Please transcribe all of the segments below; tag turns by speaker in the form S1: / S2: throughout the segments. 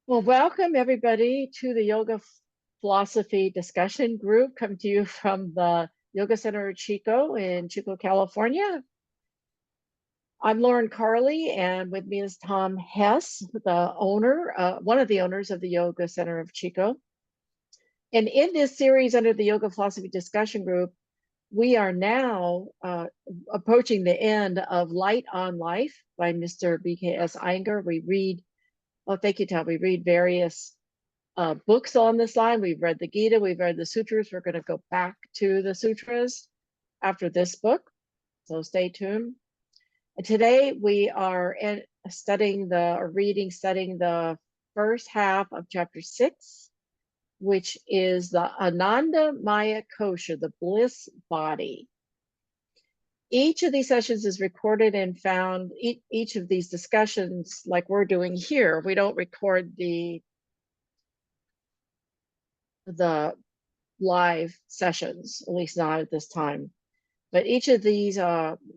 S1: Well, welcome everybody to the Yoga Philosophy Discussion Group. Come to you from the Yoga Center of Chico in Chico, California. I'm Lauren Carley, and with me is Tom Hess, the owner, one of the owners of the Yoga Center of Chico. And in this series under the Yoga Philosophy Discussion Group, we are now approaching the end of Light on Life by Mr. B.K.S. Iyengar. We read, oh, thank you, Tom. We read various books on this line. We've read the Gita, we've read the sutras. We're going to go back to the sutras after this book, so stay tuned. And today we are studying the first half of chapter 6, which is the Ananda Maya Kosha, the bliss body. Each of these sessions is recorded and found. Each of these discussions, like we're doing here, we don't record the live sessions, at least not at this time. But each of these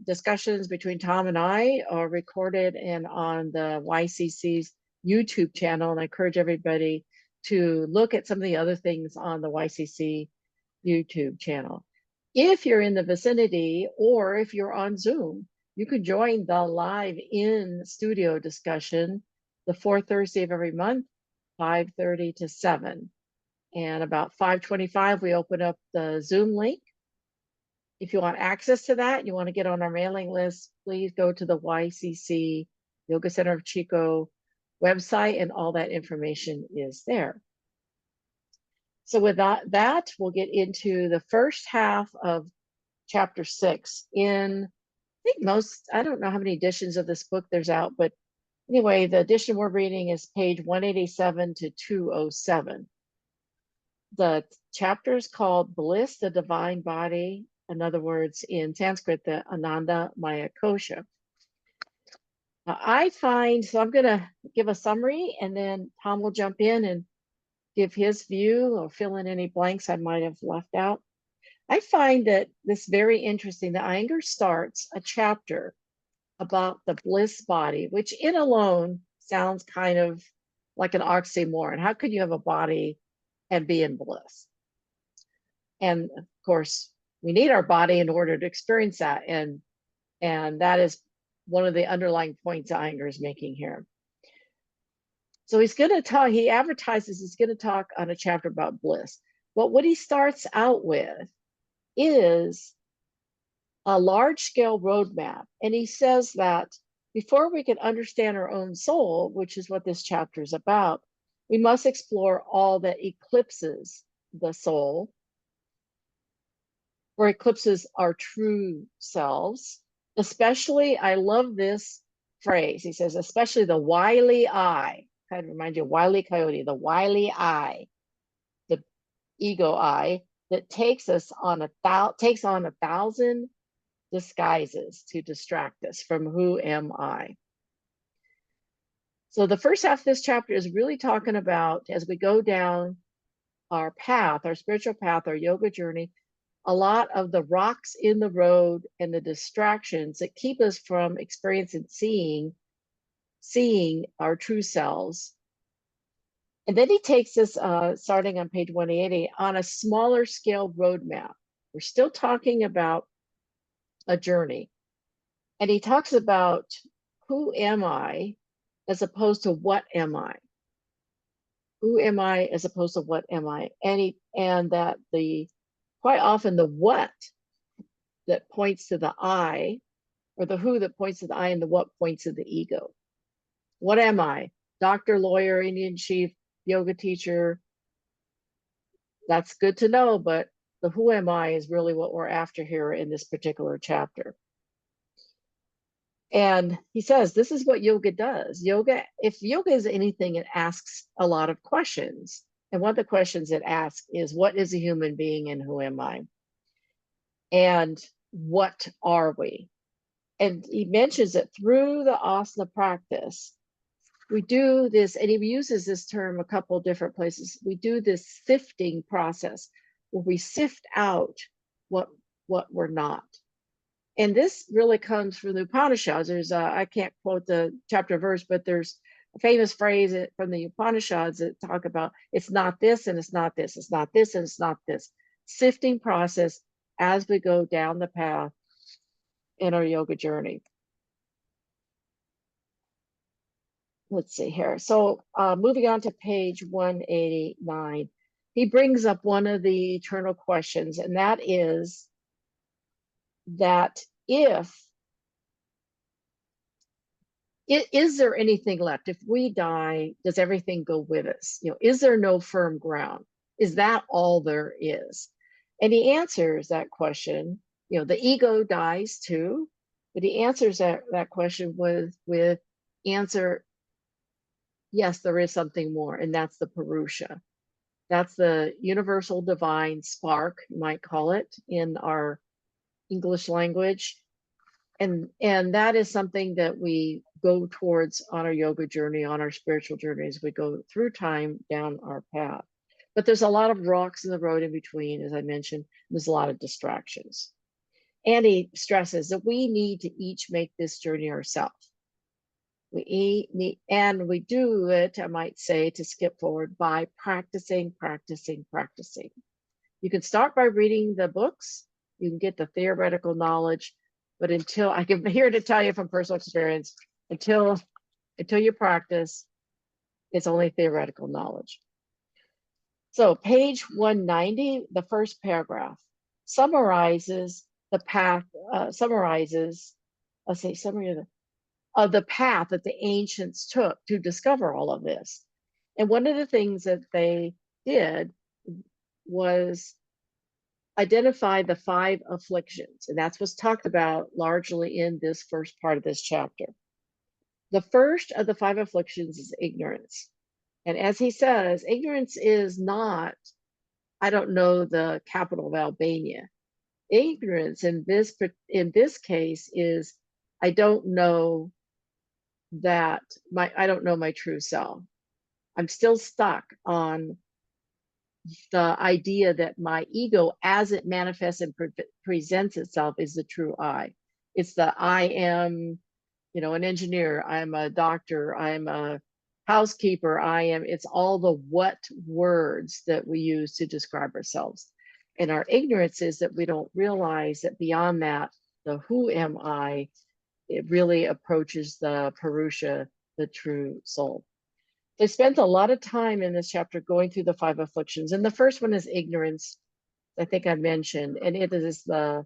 S1: discussions between Tom and I are recorded and on the YCC's YouTube channel. And I encourage everybody to look at some of the other things on the YCC YouTube channel. If you're in the vicinity or if you're on Zoom, you can join the live in studio discussion the fourth Thursday of every month, 5:30 to 7. And about 5:25, we open up the Zoom link. If you want access to that, you want to get on our mailing list, please go to the YCC Yoga Center of Chico website, and all that information is there. So with that, we'll get into the first half of chapter 6. I don't know how many editions of this book there's out, but anyway, the edition we're reading is page 187 to 207. The chapter is called Bliss, the Divine Body. In other words, in Sanskrit, the Ananda Maya Kosha. Now, I'm going to give a summary, and then Tom will jump in and give his view or fill in any blanks I might have left out. I find that this very interesting. The Iyengar starts a chapter about the bliss body, which in alone sounds kind of like an oxymoron. How could you have a body and be in bliss? And of course, we need our body in order to experience that. And that is one of the underlying points Iyengar is making here. So he advertises he's going to talk on a chapter about bliss. But what he starts out with is a large-scale roadmap. And he says that before we can understand our own soul, which is what this chapter is about, we must explore all that eclipses the soul, or eclipses our true selves. Especially, I love this phrase. He says, especially the wily eye. Kind of reminds you of Wile E. Coyote, the wily eye, the ego eye that takes on 1,000 disguises to distract us from who am I. So the first half of this chapter is really talking about, as we go down our path, our spiritual path, our yoga journey, a lot of the rocks in the road and the distractions that keep us from experiencing seeing our true selves. And then he takes us, starting on page 180, on a smaller scale roadmap. We're still talking about a journey. And he talks about who am I as opposed to what am I? Who am I as opposed to what am I? And that quite often the what that points to the I, or the who that points to the I, and the what points to the ego. What am I? Doctor, lawyer, Indian chief, yoga teacher. That's good to know, but the who am I is really what we're after here in this particular chapter. And he says, this is what yoga does. If yoga is anything, it asks a lot of questions. And one of the questions it asks is, what is a human being and who am I? And what are we? And he mentions that through the asana practice, we do this, and he uses this term a couple of different places. We do this sifting process where we sift out what we're not. And this really comes from the Upanishads. I can't quote the chapter verse, but there's a famous phrase from the Upanishads that talk about it's not this and it's not this, it's not this and it's not this. Sifting process as we go down the path in our yoga journey. Let's see here. So moving on to page 189, he brings up one of the eternal questions, and that is that is there anything left? If we die, does everything go with us? Is there no firm ground? Is that all there is? And he answers that question. The ego dies too, but he answers that question with answer, yes, there is something more, and that's the Purusha. That's the universal divine spark, you might call it in our English language. And that is something that we go towards on our yoga journey, on our spiritual journey as we go through time down our path. But there's a lot of rocks in the road in between, as I mentioned. There's a lot of distractions. And he stresses that we need to each make this journey ourselves. And we do it, I might say, to skip forward, by practicing. You can start by reading the books. You can get the theoretical knowledge, but until I can here to tell you from personal experience, until you practice, it's only theoretical knowledge. So page 190, the first paragraph summarizes the path. Summary of the path that the ancients took to discover all of this. And one of the things that they did was identify the 5 afflictions, and that's what's talked about largely in this first part of this chapter. The first of the 5 afflictions is ignorance. And as he says, ignorance is not, I don't know the capital of Albania. Ignorance in this case is, I don't know my true self. I'm still stuck on the idea that my ego, as it manifests and presents itself, is the true I. It's the I am, an engineer, I'm a doctor, I'm a housekeeper, it's all the what words that we use to describe ourselves. And our ignorance is that we don't realize that beyond that, the who am I, it really approaches the Purusha, the true soul. They spent a lot of time in this chapter going through the 5 afflictions. And the first one is ignorance, I think I mentioned. And it is the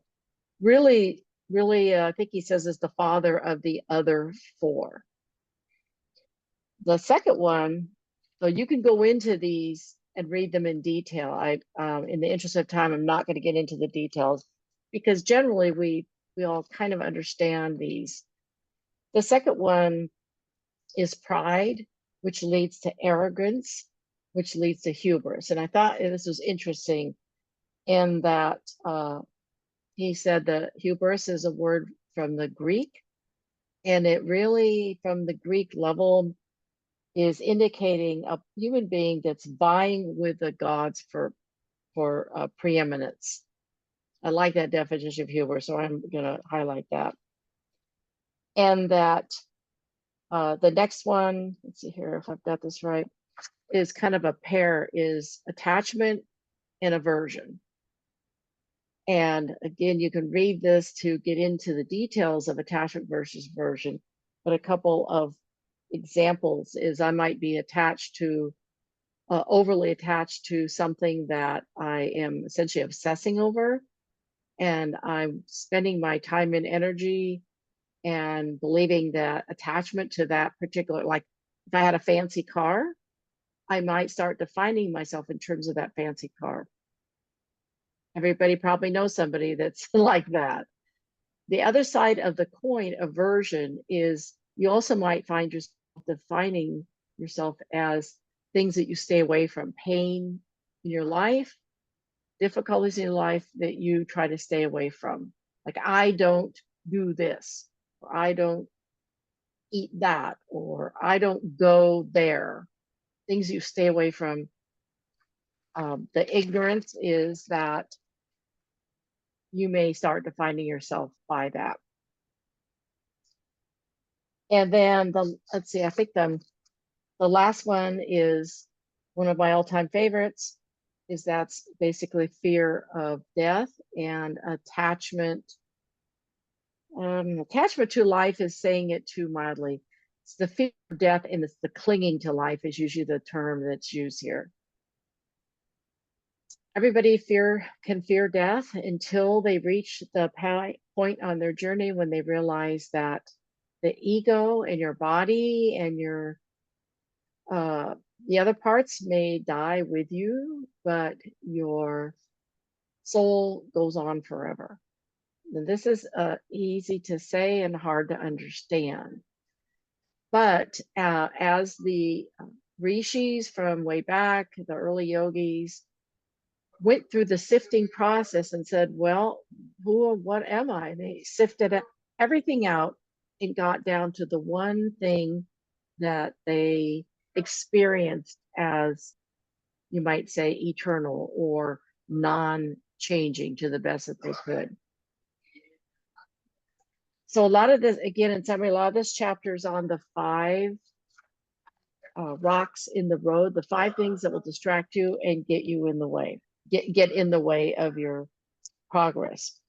S1: really, I think he says is the father of the other 4. The second one, so you can go into these and read them in detail. In the interest of time, I'm not going to get into the details because generally we all kind of understand these. The second one is pride, which leads to arrogance, which leads to hubris. And I thought this was interesting in that he said that hubris is a word from the Greek, and it really, from the Greek level, is indicating a human being that's vying with the gods for preeminence. I like that definition of hubris, so I'm going to highlight that. And that the next one, let's see here if I've got this right, is kind of a pair, is attachment and aversion. And again, you can read this to get into the details of attachment versus aversion, but a couple of examples is I might be attached to, overly attached to something that I am essentially obsessing over, and I'm spending my time and energy and believing that attachment to that particular, like if I had a fancy car, I might start defining myself in terms of that fancy car. Everybody probably knows somebody that's like that. The other side of the coin, aversion, is you also might find yourself defining yourself as things that you stay away from, pain in your life, difficulties in your life that you try to stay away from. Like, I don't do this, or I don't eat that, or I don't go there. Things you stay away from. The ignorance is that you may start defining yourself by that. And then let's see, I think The last one is one of my all-time favorites, is that's basically fear of death and attachment. Attachment to life is saying it too mildly. It's the fear of death and it's the clinging to life is usually the term that's used here. Everybody can fear death until they reach the point on their journey when they realize that the ego and your body and your the other parts may die with you, but your soul goes on forever. And this is easy to say and hard to understand. But as the rishis from way back, the early yogis, went through the sifting process and said, well, who or what am I? And they sifted everything out and got down to the one thing that they experienced as, you might say, eternal or non-changing to the best that they could. So a lot of this, again, in summary, a lot of this chapter is on the 5 rocks in the road, the 5 things that will distract you and get you in the way, get in the way of your progress.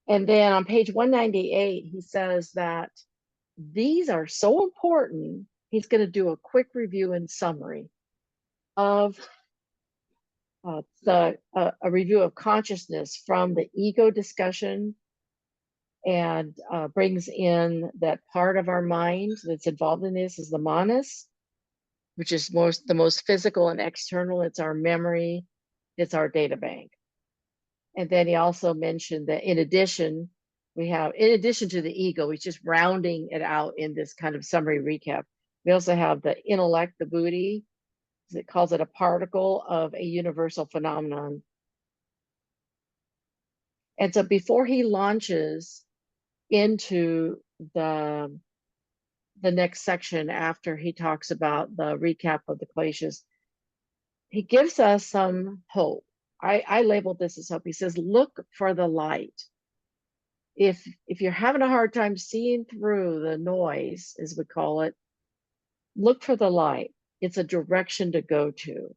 S1: And then on page 198, he says that these are so important. He's going to do a quick review and summary of a review of consciousness from the ego discussion, and brings in that part of our mind that's involved in this is the manas, which is the most physical and external. It's our memory, it's our data bank. And then he also mentioned that in addition to the ego, he's just rounding it out in this kind of summary recap. We also have the intellect, the buddhi, it calls it a particle of a universal phenomenon. And so before he launches into the next section, after he talks about the recap of the kleshas, he gives us some hope. I labeled this as hope. He says, look for the light. If you're having a hard time seeing through the noise, as we call it, look for the light. It's a direction to go to.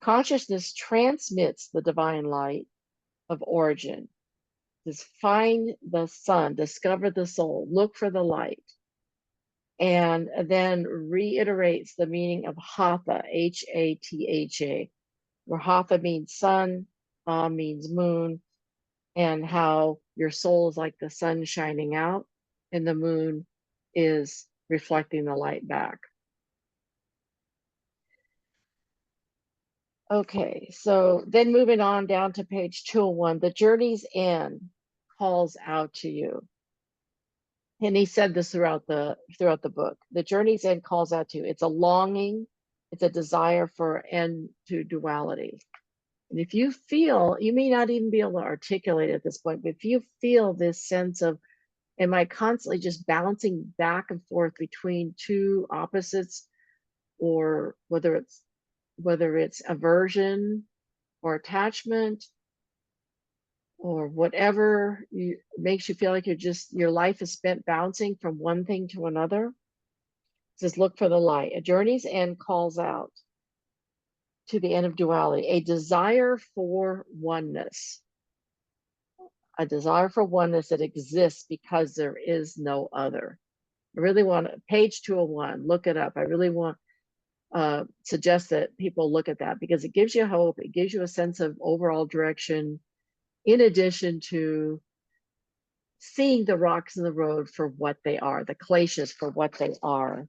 S1: Consciousness transmits the divine light of origin. Just find the sun, discover the soul, look for the light. And then reiterates the meaning of hatha, Hatha, where hatha means sun, means moon, and how your soul is like the sun shining out and the moon is reflecting the light back. Okay, so then moving on down to page 201, the journey's end calls out to you. And he said this throughout the book. The journey's end calls out to you. It's a longing, it's a desire for end to duality. And if you feel, you may not even be able to articulate at this point, but if you feel this sense of, am I constantly just bouncing back and forth between two opposites, or whether it's aversion or attachment or whatever makes you feel like your life is spent bouncing from one thing to another, it says look for the light. A journey's end calls out to the end of duality, a desire for oneness. A desire for oneness that exists because there is no other. I really want page 201, look it up. I really want suggest that people look at that because it gives you hope. It gives you a sense of overall direction, in addition to seeing the rocks in the road for what they are, the kleshas for what they are.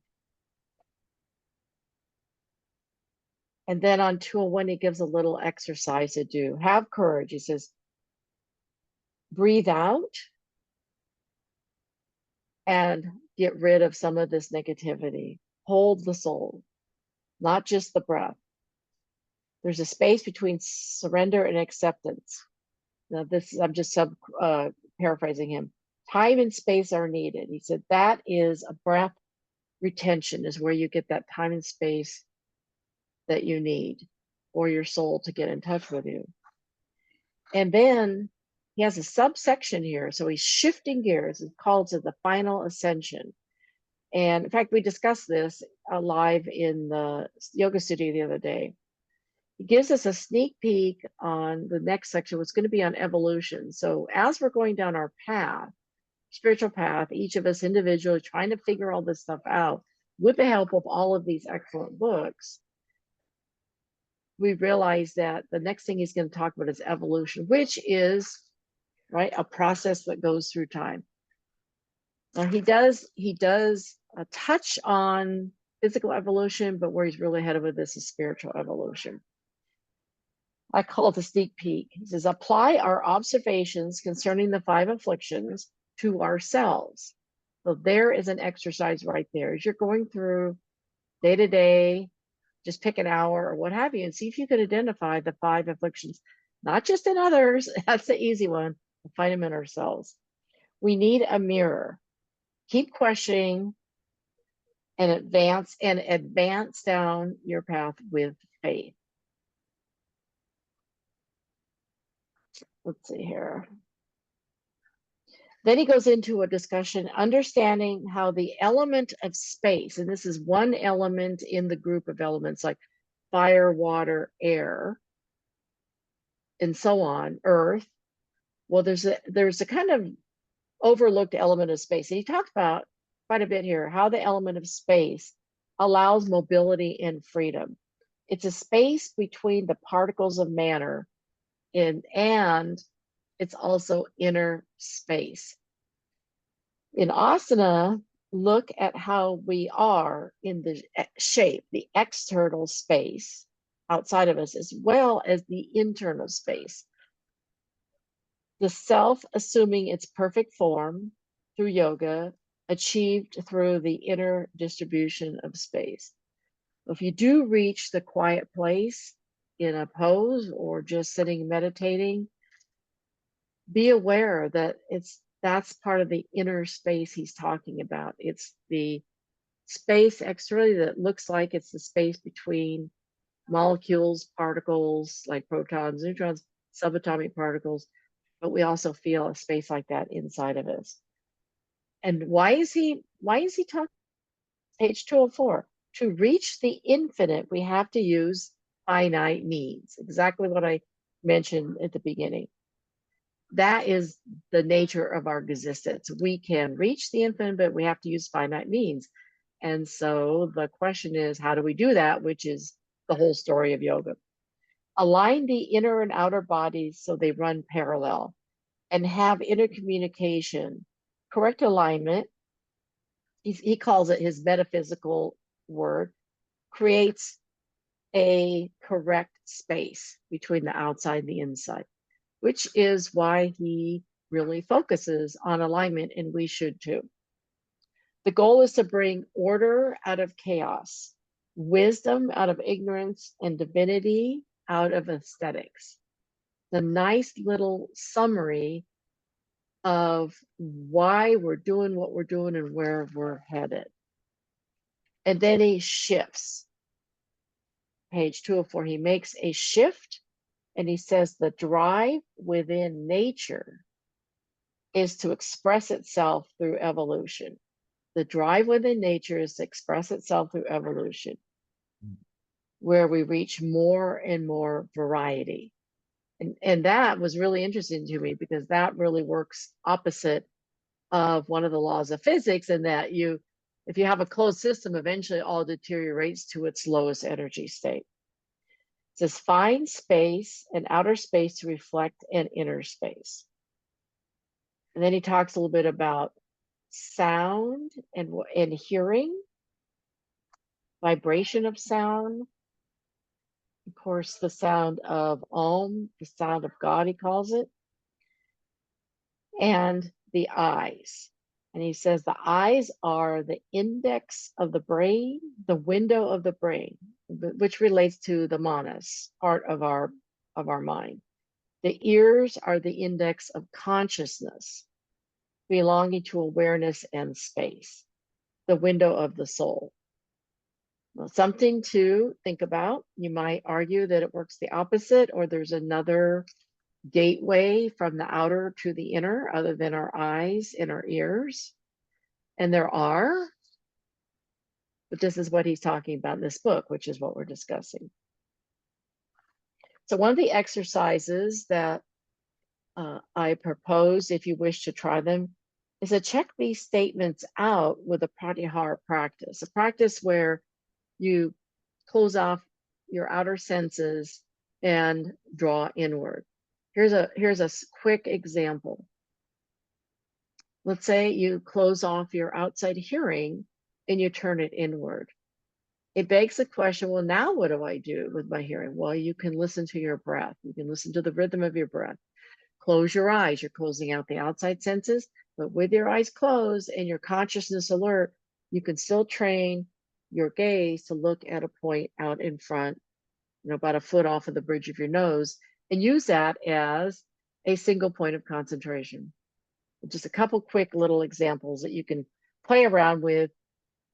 S1: And then on 201, he gives a little exercise to do. Have courage. He says, breathe out and get rid of some of this negativity. Hold the soul, not just the breath. There's a space between surrender and acceptance. Now I'm just paraphrasing him. Time and space are needed. He said that is a breath retention, is where you get that time and space that you need for your soul to get in touch with you. And then he has a subsection here. So he's shifting gears. He calls it the final ascension. And in fact, we discussed this live in the yoga studio the other day. It gives us a sneak peek on the next section, what's going to be on evolution. So as we're going down our path, spiritual path, each of us individually trying to figure all this stuff out with the help of all of these excellent books, we realize that the next thing he's going to talk about is evolution, which is, right, a process that goes through time. Now he does touch on physical evolution, but where he's really headed with this is spiritual evolution. I call it the sneak peek. He says, apply our observations concerning the 5 afflictions to ourselves. So there is an exercise right there. As you're going through day to day, just pick an hour or what have you, and see if you can identify the 5 afflictions, not just in others. That's the easy one. We'll find them in ourselves. We need a mirror. Keep questioning and advance down your path with faith. Let's see here. Then he goes into a discussion, understanding how the element of space, and this is one element in the group of elements like fire, water, air, and so on, earth. Well, there's a kind of overlooked element of space. And he talked about quite a bit here, how the element of space allows mobility and freedom. It's a space between the particles of matter and it's also inner space. In asana, look at how we are in the shape, the external space outside of us, as well as the internal space. The self assuming its perfect form through yoga, achieved through the inner distribution of space. If you do reach the quiet place in a pose or just sitting meditating, be aware that that's part of the inner space he's talking about. It's the space externally that looks like it's the space between molecules, particles like protons, neutrons, subatomic particles, but we also feel a space like that inside of us. And why is he talking? Page 204. To reach the infinite, we have to use finite means. Exactly what I mentioned at the beginning. That is the nature of our existence. We can reach the infinite, but we have to use finite means. And so the question is, how do we do that? Which is the whole story of yoga. Align the inner and outer bodies so they run parallel and have intercommunication. Correct alignment, he calls it his metaphysical word, creates a correct space between the outside and the inside, which is why he really focuses on alignment, and we should too. The goal is to bring order out of chaos, wisdom out of ignorance, and divinity out of aesthetics. The nice little summary of why we're doing what we're doing and where we're headed. And then he shifts. Page 204, he makes a shift and he says the drive within nature is to express itself through evolution. The drive within nature is to express itself through evolution, where we reach more and more variety. And that was really interesting to me because that really works opposite of one of the laws of physics, in that if you have a closed system, eventually all deteriorates to its lowest energy state. It says find space and outer space to reflect an inner space. And then he talks a little bit about sound and hearing, vibration of sound. Of course, the sound of Om, the sound of God, he calls it, and the eyes. And he says the eyes are the index of the brain, the window of the brain, which relates to the manas, part of our mind. The ears are the index of consciousness, belonging to awareness and space, the window of the soul. Well, something to think about. You might argue that it works the opposite, or there's another gateway from the outer to the inner other than our eyes and our ears. And there are. But this is what he's talking about in this book, which is what we're discussing. So one of the exercises that I propose, if you wish to try them, is to check these statements out with a pratyahara practice, a practice where you close off your outer senses and draw inward. Here's a quick example. Let's say you close off your outside hearing and you turn it inward. It begs the question, well, now what do I do with my hearing? Well, you can listen to your breath. You can listen to the rhythm of your breath. Close your eyes. You're closing out the outside senses, but with your eyes closed and your consciousness alert, you can still train your gaze to look at a point out in front, about a foot off of the bridge of your nose, and use that as a single point of concentration. Just a couple quick little examples that you can play around with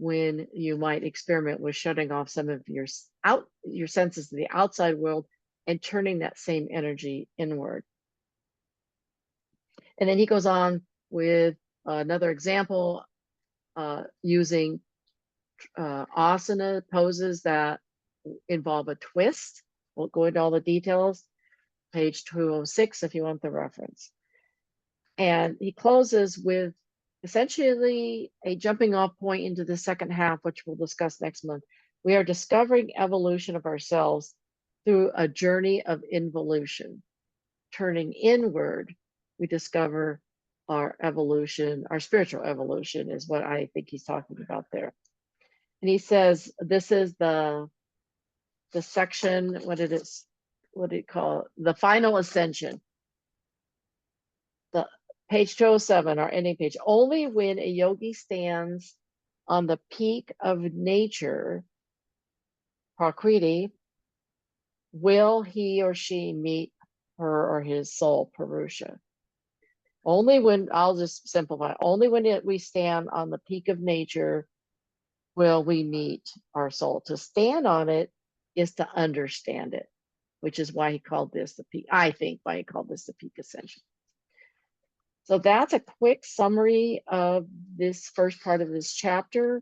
S1: when you might experiment with shutting off some of your senses to the outside world and turning that same energy inward. And then he goes on with another example using asana poses that involve a twist. We'll go into all the details, page 206 if you want the reference. And he closes with essentially a jumping off point into the second half, which we'll discuss next month. We are discovering evolution of ourselves through a journey of involution. Turning inward, we discover our evolution, our spiritual evolution is what I think he's talking about there. And he says, this is the section, what did it call it? The final ascension. The page 207, our ending page. Only when a yogi stands on the peak of nature, Prakriti, will he or she meet her or his soul, Purusha. Only when, I'll just simplify, only when we stand on the peak of nature will we meet our soul. To stand on it is to understand it, which is why he called this the peak, I think why he called this the peak ascension. So that's a quick summary of this first part of this chapter.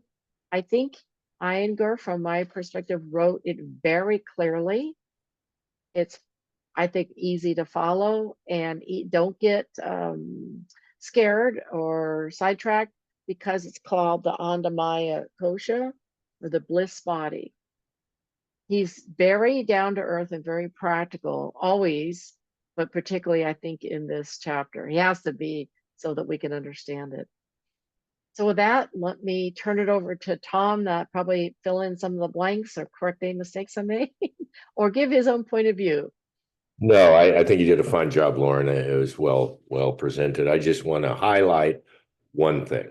S1: I think Iyengar, from my perspective, wrote it very clearly. It's, I think, easy to follow, and don't get scared or sidetracked because it's called the Andamaya Kosha, or the bliss body. He's very down to earth and very practical, always, but particularly, I think, in this chapter. He has to be so that we can understand it. So with that, let me turn it over to Tom to probably fill in some of the blanks or correct any mistakes I made, or give his own point of view.
S2: No, I think you did a fine job, Lauren. It was well presented. I just want to highlight one thing.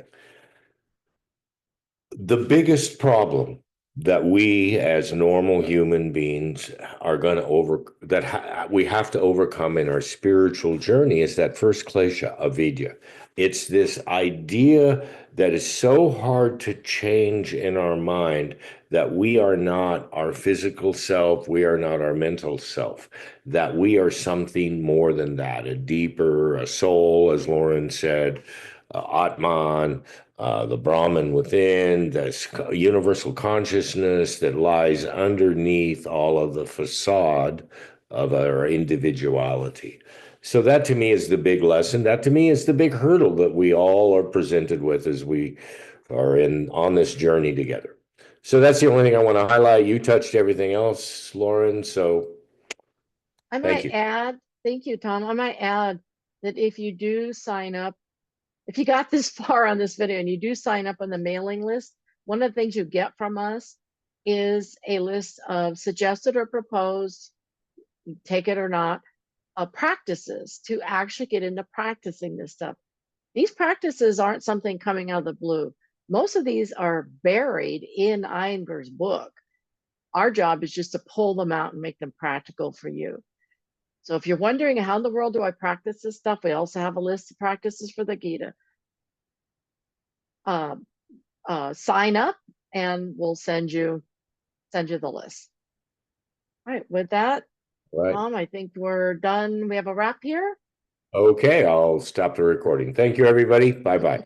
S2: The biggest problem that we as normal human beings are going to we have to overcome in our spiritual journey is that first klesha, avidya. It's this idea that is so hard to change in our mind that we are not our physical self, we are not our mental self, that we are something more than that, a soul, as Lauren said, Atman, the Brahman within, this universal consciousness that lies underneath all of the facade of our individuality. So that to me is the big lesson. That to me is the big hurdle that we all are presented with as we are on this journey together. So that's the only thing I want to highlight. You touched everything else, Lauren. So
S1: I might add, thank you, Tom. I might add that if you do sign up, if you got this far on this video and you do sign up on the mailing list, one of the things you get from us is a list of suggested or proposed, take it or not, practices to actually get into practicing this stuff. These practices aren't something coming out of the blue. Most of these are buried in Iyengar's book. Our job is just to pull them out and make them practical for you. So if you're wondering how in the world do I practice this stuff, we also have a list of practices for the Gita. Sign up and we'll send you the list. All right, with that, Tom, I think we're done. We have a wrap here.
S2: Okay, I'll stop the recording. Thank you, everybody. Bye-bye.